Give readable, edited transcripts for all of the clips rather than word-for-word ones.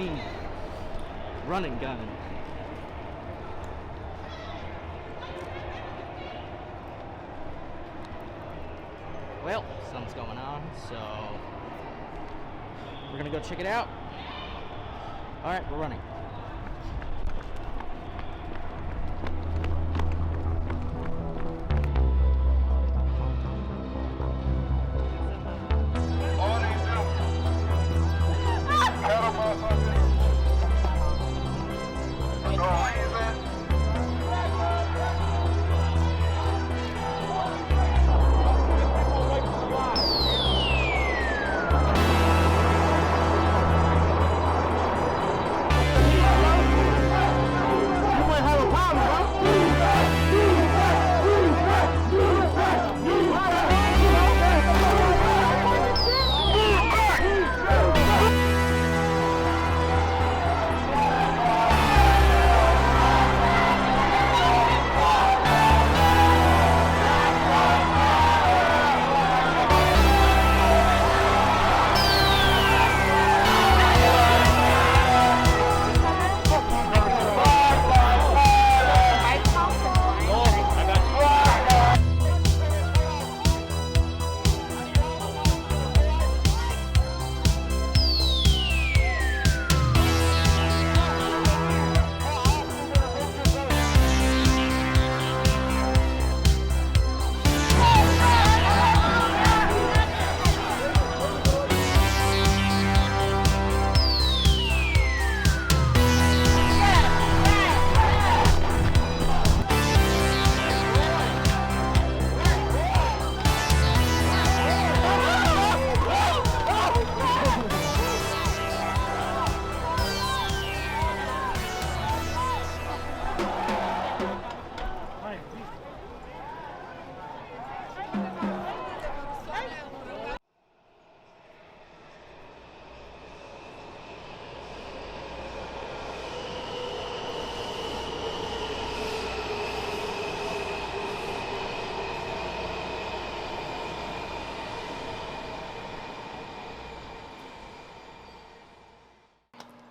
green running gun. Well, something's going on, so we're gonna go check it out. Alright, we're running.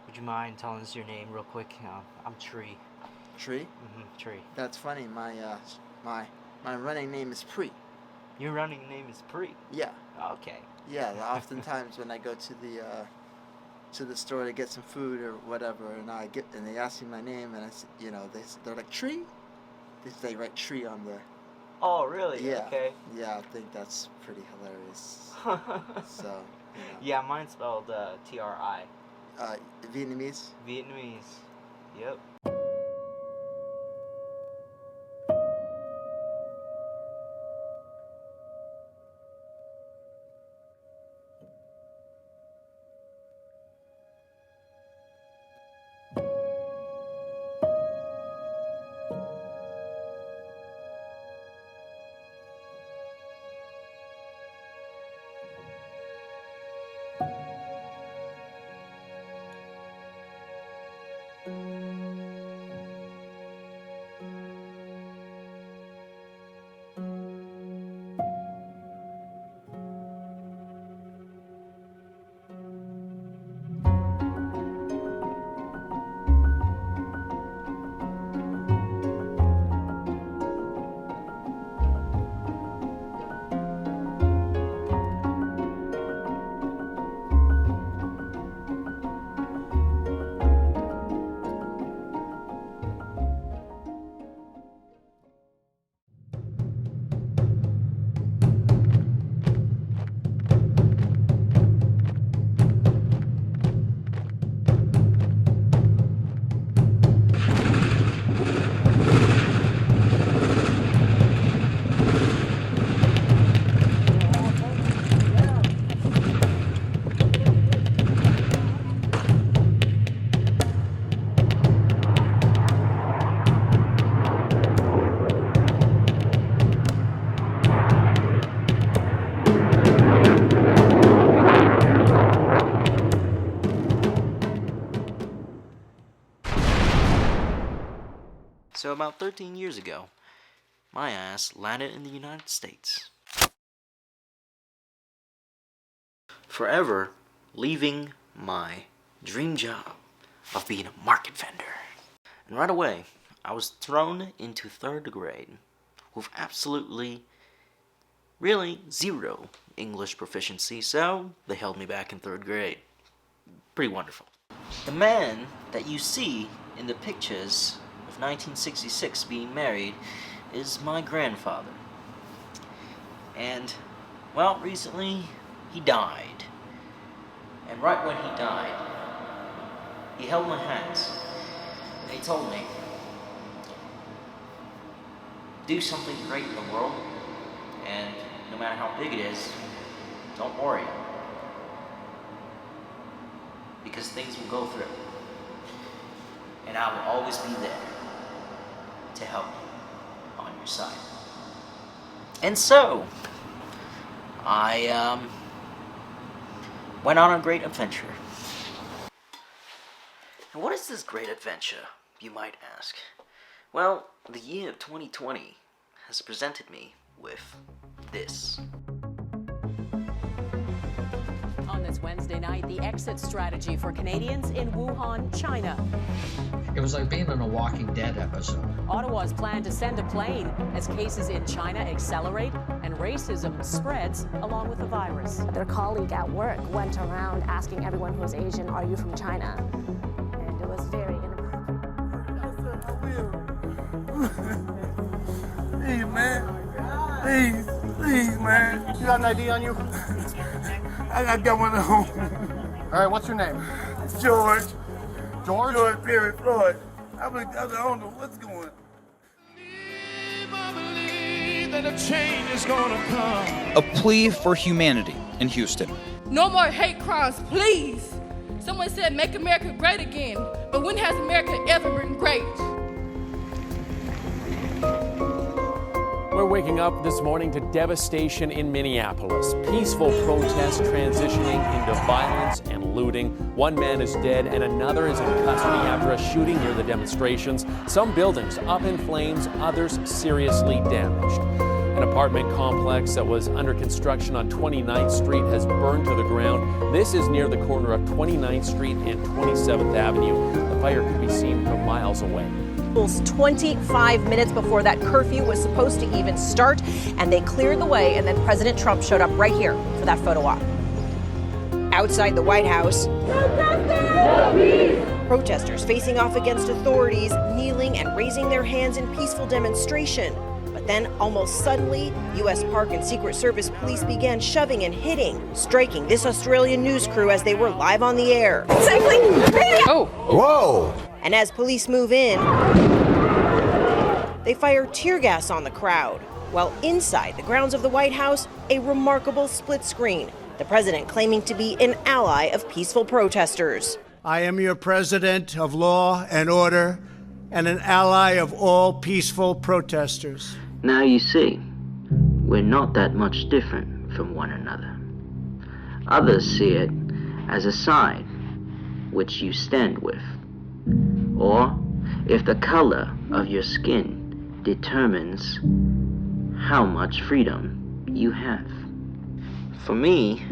Would you mind telling us your name real quick? I'm Tree. Tree? Mm-hmm, Tree. That's funny. My running name is Pre. Your running name is Pre? Yeah. Okay. Yeah. Oftentimes when I go to the store to get some food or whatever, and they ask me my name, and they're like Tree. They write Tree on the. Oh really? Yeah. Okay. Yeah, I think that's pretty hilarious. So. Yeah, mine's spelled T-R-I. Vietnamese? Vietnamese. Yep. So about 13 years ago, my ass landed in the United States. Forever leaving my dream job. of being a market vendor. And right away, I was thrown into 3rd grade with absolutely, really zero English proficiency, so they held me back in 3rd grade. Pretty wonderful. The man that you see in the pictures of 1966 being married is my grandfather. And, well, recently he died. And right when he died, he held my hands and he told me, do something great in the world, and no matter how big it is, don't worry, because things will go through, and I will always be there to help you on your side. And so, I went on a great adventure. And what is this great adventure, you might ask? Well, the year of 2020 has presented me with this. On this Wednesday night, the exit strategy for Canadians in Wuhan, China. It was like being in a Walking Dead episode. Ottawa's plan to send a plane as cases in China accelerate and racism spreads along with the virus. Their colleague at work went around asking everyone who was Asian, are you from China? And it was very inappropriate. Please, man. Please, man. You got an ID on you? I got one at home. All right, what's your name? George. George? George Perry Floyd. I don't know what's going on. I believe that a change is gonna come. A plea for humanity in Houston. No more hate crimes, please. Someone said make America great again, but when has America ever been great? We're waking up this morning to devastation in Minneapolis. Peaceful protests transitioning into violence and looting. One man is dead and another is in custody after a shooting near the demonstrations. Some buildings up in flames, others seriously damaged. An apartment complex that was under construction on 29th Street has burned to the ground. This is near the corner of 29th Street and 27th Avenue. The fire could be seen from miles away. 25 minutes before that curfew was supposed to even start, and they cleared the way, and then President Trump showed up right here for that photo op. Outside the White House, protesters facing off against authorities, kneeling and raising their hands in peaceful demonstration. But then, almost suddenly, U.S. Park and Secret Service police began shoving and hitting, striking this Australian news crew as they were live on the air. Oh. Whoa! And as police move in, they fire tear gas on the crowd. While inside the grounds of the White House, a remarkable split screen, the president claiming to be an ally of peaceful protesters. I am your president of law and order and an ally of all peaceful protesters. Now you see, we're not that much different from one another. Others see it as a side which you stand with, or if the color of your skin determines how much freedom you have. For me,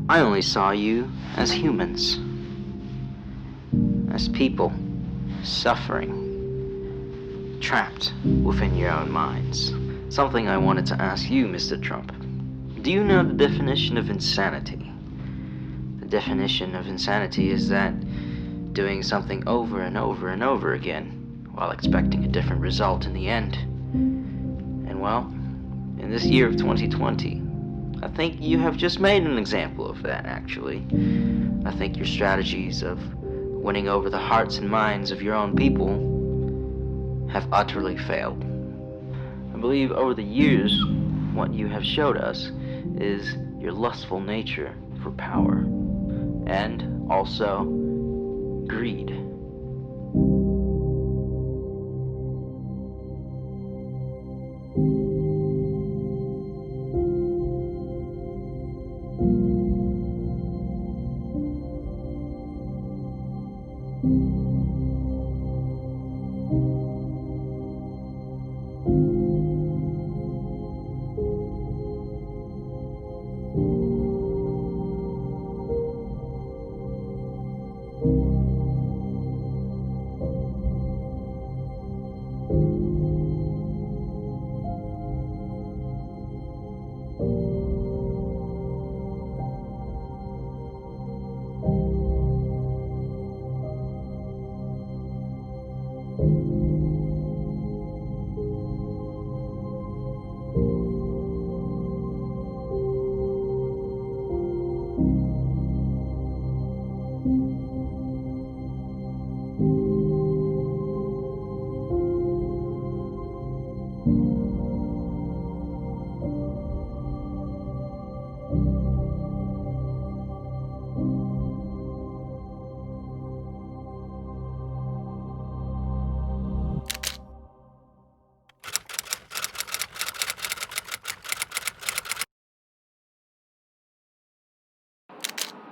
I only saw you as humans, as people suffering, trapped within your own minds. Something I wanted to ask you, Mr. Trump. Do you know the definition of insanity? The definition of insanity is that doing something over and over and over again while expecting a different result in the end. And well, in this year of 2020, I think you have just made an example of that, actually. I think your strategies of winning over the hearts and minds of your own people have utterly failed. I believe over the years, what you have showed us is your lustful nature for power, and also greed.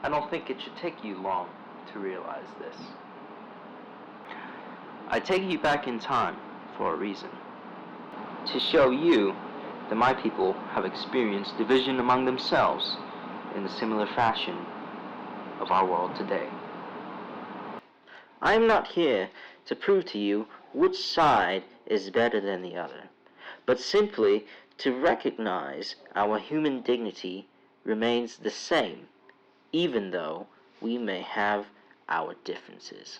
I don't think it should take you long to realize this. I take you back in time for a reason. To show you that my people have experienced division among themselves in a similar fashion of our world today. I am not here to prove to you which side is better than the other, but simply to recognize our human dignity remains the same, even though we may have our differences.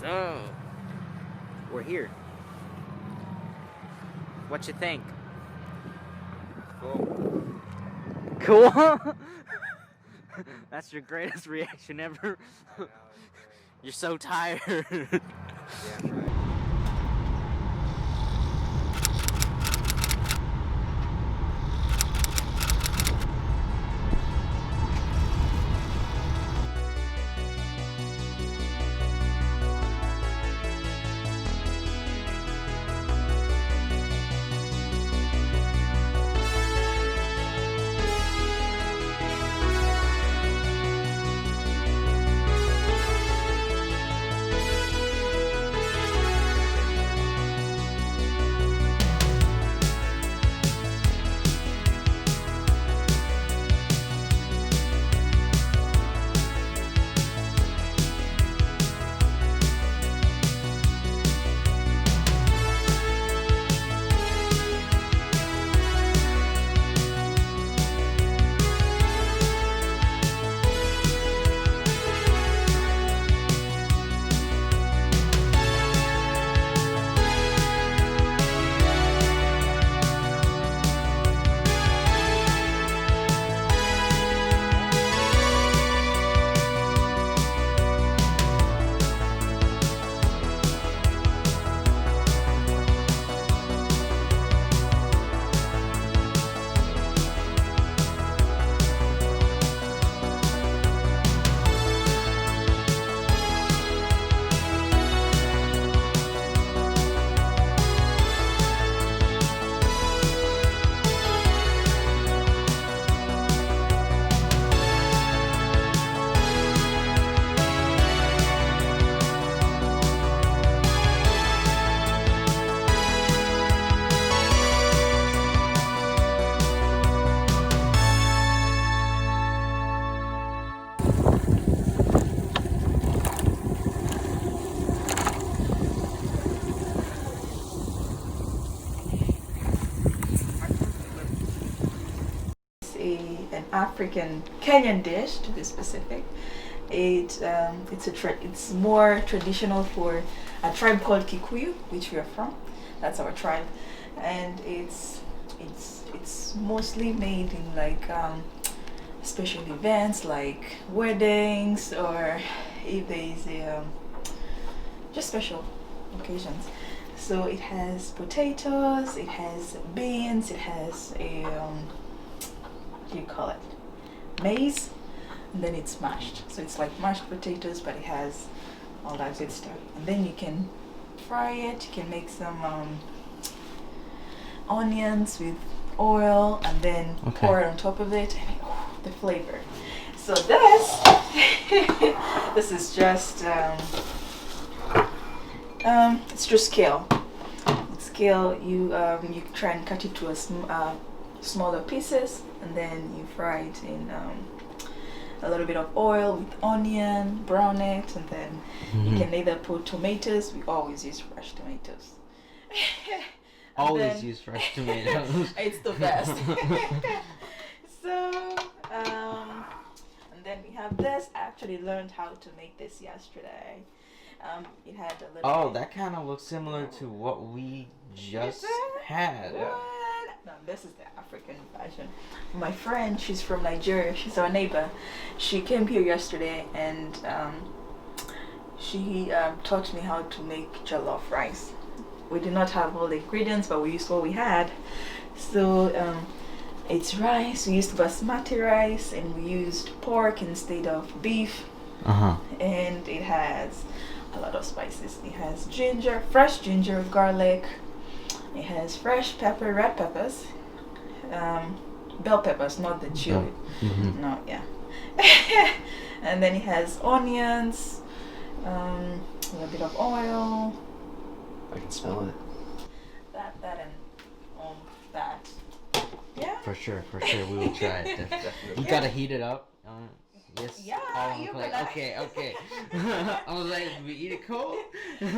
So, we're here. What you think? Cool. Cool? That's your greatest reaction ever? You're so tired. Yeah, right. an African Kenyan dish, to be specific. It's more traditional for a tribe called Kikuyu, which we are from. That's our tribe, and it's mostly made in like special events like weddings, or if there is just special occasions. So it has potatoes, it has beans, it has a what do you call it? Maize, and then it's mashed. So it's like mashed potatoes, but it has all that good stuff. And then you can fry it. You can make some onions with oil, and then pour it on top of it, and the flavor. So this this is just it's just kale. It's kale. You try and cut it to smaller pieces, and then you fry it in a little bit of oil with onion, brown it, and then you can either put tomatoes. We always use fresh tomatoes. Always use fresh tomatoes. It's the best. So, and then we have this. I actually learned how to make this yesterday. It had a little. Oh, that kind of looks similar to what we just had. What? No, this is the African version. My friend, she's from Nigeria. She's our neighbor. She came here yesterday, and she taught me how to make jollof rice. We did not have all the ingredients, but we used what we had. So it's rice. We used basmati rice, and we used pork instead of beef. And it has a lot of spices. It has ginger, fresh ginger, garlic. It has fresh pepper, red peppers, bell peppers, not the chili. No, yeah. And then it has onions, a little bit of oil. I can smell it. That, and that. Yeah. For sure, we will try it. You gotta heat it up. Yes. Yeah, you okay. I was like, we eat it cold? No,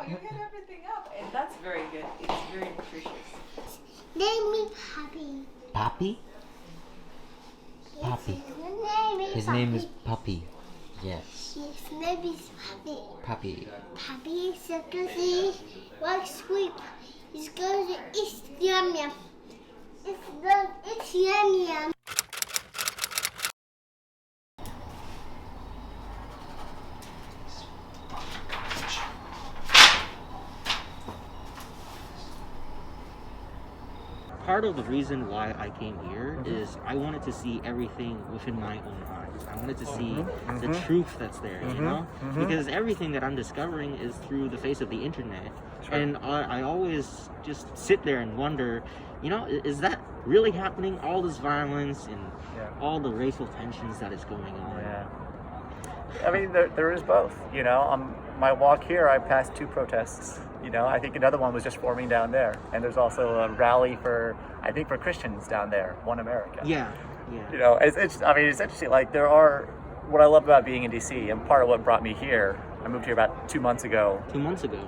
you get everything up, and that's very good. It's very nutritious. Name me Poppy. Poppy? Poppy. His name is Puppy. Yes. His name is Poppy. Puppy. Poppy is going to work sweep. He's going to eat yum yum. It's yum yum. Part of the reason why I came here is I wanted to see everything within my own eyes. I wanted to see the truth that's there, you know? Because everything that I'm discovering is through the face of the internet. And I always just sit there and wonder, you know, is that really happening? All this violence and all the racial tensions that is going on. Yeah. I mean, there is both, you know. My walk here, I passed 2 protests. You know, I think another one was just forming down there, and there's also a rally for Christians down there, One America. Yeah. You know, it's interesting. Like what I love about being in DC, and part of what brought me here. I moved here about 2 months ago. 2 months ago.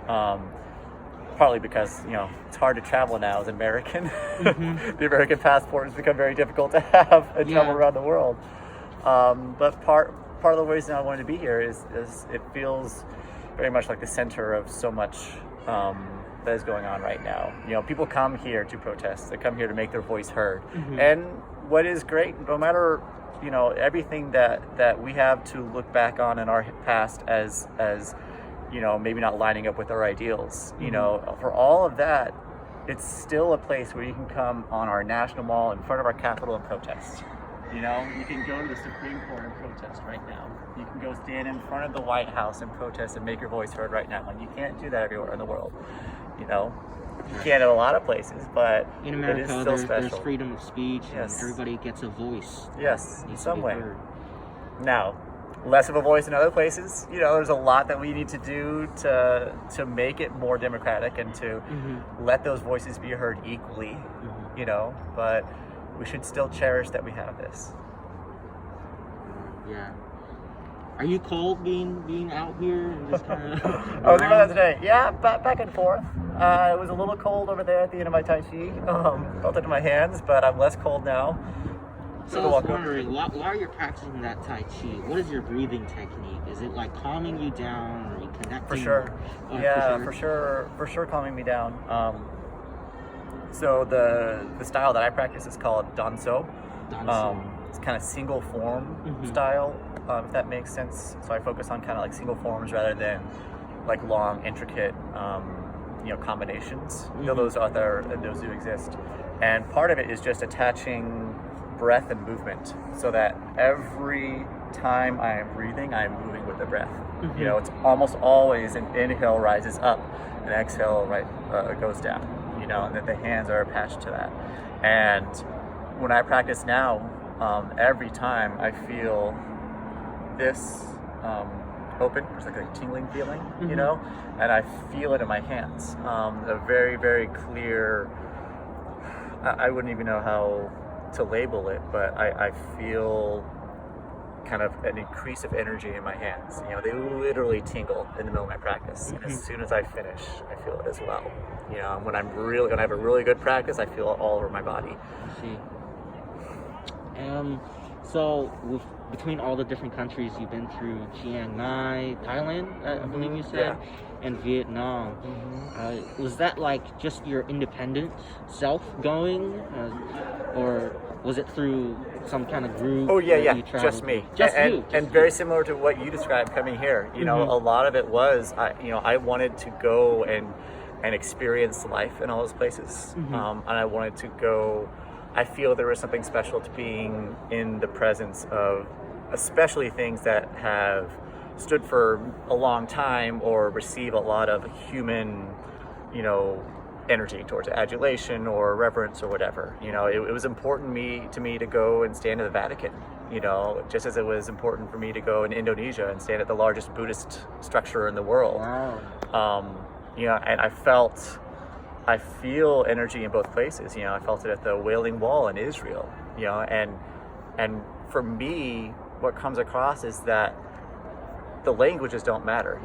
Partly because it's hard to travel now as an American. The American passport has become very difficult to have and travel around the world. But part of the reason I wanted to be here is it feels very much like the center of so much that is going on right now. You know, people come here to protest. They come here to make their voice heard. And what is great, no matter everything that we have to look back on in our past as maybe not lining up with our ideals. For all of that, it's still a place where you can come on our national mall in front of our Capitol and protest. You can go to the Supreme Court and protest right now. You can go stand in front of the White House and protest and make your voice heard right now. And you can't do that everywhere in the world. You can't in a lot of places, but in America, it is still special. There's freedom of speech, and everybody gets a voice. Yes, in some way. Now, less of a voice in other places. There's a lot that we need to do to make it more democratic and to let those voices be heard equally. But we should still cherish that we have this. Yeah. Are you cold being out here and just kind of? I was thinking about that today. Yeah, back and forth. It was a little cold over there at the end of my Tai Chi. Felt it in my hands, but I'm less cold now. So I was wondering, while you're practicing that Tai Chi, what is your breathing technique? Is it like calming you down, or are you connecting? For sure. For sure calming me down. So the style that I practice is called Danso. It's kind of single form style, if that makes sense. So I focus on kind of like single forms rather than like long, intricate, combinations. Those are there, and those do exist. And part of it is just attaching breath and movement, so that every time I am breathing, I am moving with the breath. It's almost always an inhale rises up, and exhale goes down. And that the hands are attached to that. And when I practice now, every time I feel this open, there's like a tingling feeling, and I feel it in my hands. A very, very clear, I wouldn't even know how to label it, but I feel kind of an increase of energy in my hands. They literally tingle in the middle of my practice. And as soon as I finish, I feel it as well. When I have a really good practice, I feel it all over my body. I see. So between all the different countries you've been through, Chiang Mai, Thailand, I believe you said, and Vietnam, was that like just your independent self going, or was it through some kind of group? Oh yeah, just me. And very similar to what you described coming here. A lot of it was, I wanted to go and experience life in all those places, and I wanted to go. I feel there was something special to being in the presence of, especially things that have stood for a long time or receive a lot of human, energy towards adulation or reverence or whatever. It was important to me to go and stand in the Vatican, just as it was important for me to go in Indonesia and stand at the largest Buddhist structure in the world. Wow. And I feel energy in both places. I felt it at the Wailing Wall in Israel, and for me, what comes across is that the languages don't matter.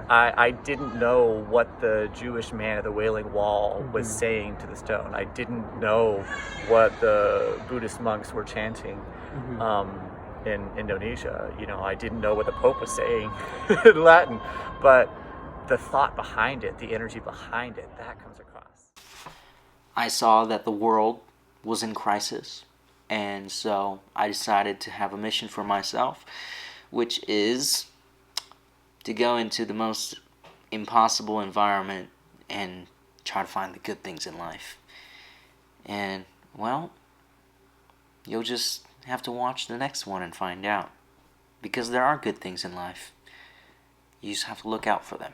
I didn't know what the Jewish man at the Wailing Wall was saying to the stone. I didn't know what the Buddhist monks were chanting in Indonesia. I didn't know what the Pope was saying in Latin, but the thought behind it, the energy behind it, that comes across. I saw that the world was in crisis, and so I decided to have a mission for myself, which is to go into the most impossible environment and try to find the good things in life. And, well, you'll just have to watch the next one and find out, because there are good things in life. You just have to look out for them.